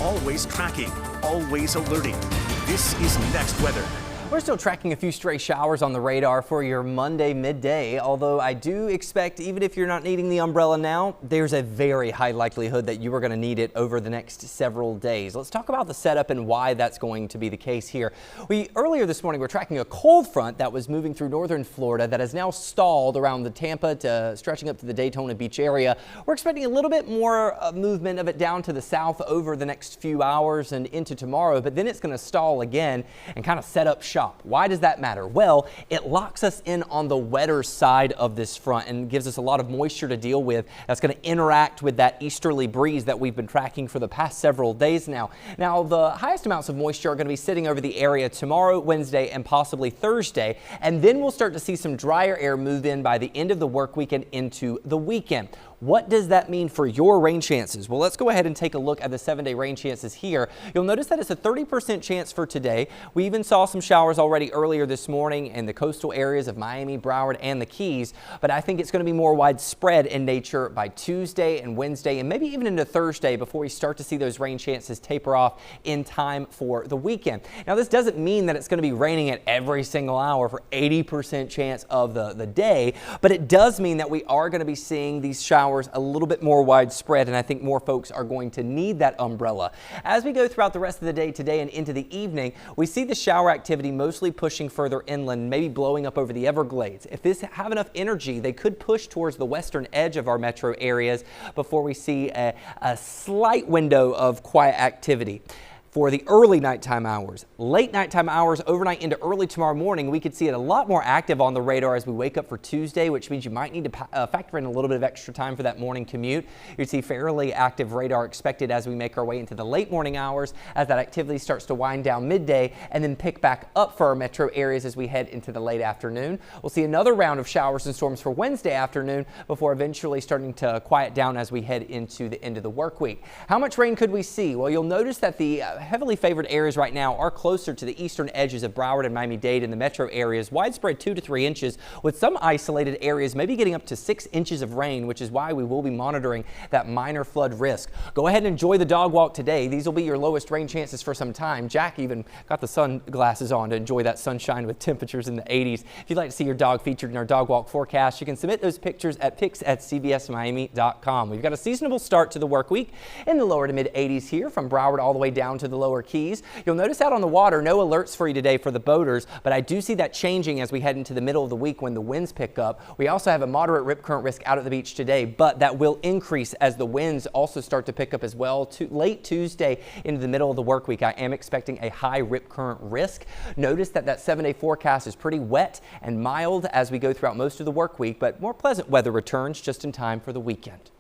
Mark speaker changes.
Speaker 1: always tracking, always alerting. This is Next Weather.
Speaker 2: We're still tracking a few stray showers on the radar for your Monday midday, although I do expect, even if you're not needing the umbrella now, there's a very high likelihood that you are going to need it over the next several days. Let's talk about the setup and why that's going to be the case here. Earlier this morning, we're tracking a cold front that was moving through northern Florida that has now stalled around the Tampa to stretching up to the Daytona Beach area. We're expecting a little bit more movement of it down to the south over the next few hours and into tomorrow, but then it's going to stall again and kind of set up shop. Why does that matter? Well, it locks us in on the wetter side of this front and gives us a lot of moisture to deal with. That's going to interact with that easterly breeze that we've been tracking for the past several days now. Now, the highest amounts of moisture are going to be sitting over the area tomorrow, Wednesday, and possibly Thursday. And then we'll start to see some drier air move in by the end of the work week and into the weekend. What does that mean for your rain chances? Well, let's go ahead and take a look at the 7-day rain chances here. You'll notice that it's a 30% chance for today. We even saw some showers already earlier this morning in the coastal areas of Miami, Broward, and the Keys, but I think it's going to be more widespread in nature by Tuesday and Wednesday and maybe even into Thursday before we start to see those rain chances taper off in time for the weekend. Now, this doesn't mean that it's going to be raining at every single hour for 80% chance of the day, but it does mean that we are going to be seeing these showers a little bit more widespread, and I think more folks are going to need that umbrella. As we go throughout the rest of the day today and into the evening, we see the shower activity mostly pushing further inland, maybe blowing up over the Everglades. If this have enough energy, they could push towards the western edge of our metro areas before we see a slight window of quiet activity. For the early nighttime hours, late nighttime hours, overnight into early tomorrow morning, we could see it a lot more active on the radar as we wake up for Tuesday, which means you might need to factor in a little bit of extra time for that morning commute. You'd see fairly active radar expected as we make our way into the late morning hours, as that activity starts to wind down midday and then pick back up for our metro areas as we head into the late afternoon. We'll see another round of showers and storms for Wednesday afternoon before eventually starting to quiet down as we head into the end of the work week. How much rain could we see? Well, you'll notice that the heavily favored areas right now are closer to the eastern edges of Broward and Miami-Dade in the metro areas, widespread 2 to 3 inches, with some isolated areas maybe getting up to 6 inches of rain, which is why we will be monitoring that minor flood risk. Go ahead and enjoy the dog walk today. These will be your lowest rain chances for some time. Jack even got the sunglasses on to enjoy that sunshine with temperatures in the 80s. If you'd like to see your dog featured in our dog walk forecast, you can submit those pictures at pics@cbsmiami.com. We've got a seasonable start to the work week in the lower to mid 80s here from Broward all the way down to the lower Keys. You'll notice out on the water, no alerts for you today for the boaters, but I do see that changing as we head into the middle of the week when the winds pick up. We also have a moderate rip current risk out at the beach today, but that will increase as the winds also start to pick up as well. Late Tuesday into the middle of the work week, I am expecting a high rip current risk. Notice that 7-day forecast is pretty wet and mild as we go throughout most of the work week, but more pleasant weather returns just in time for the weekend.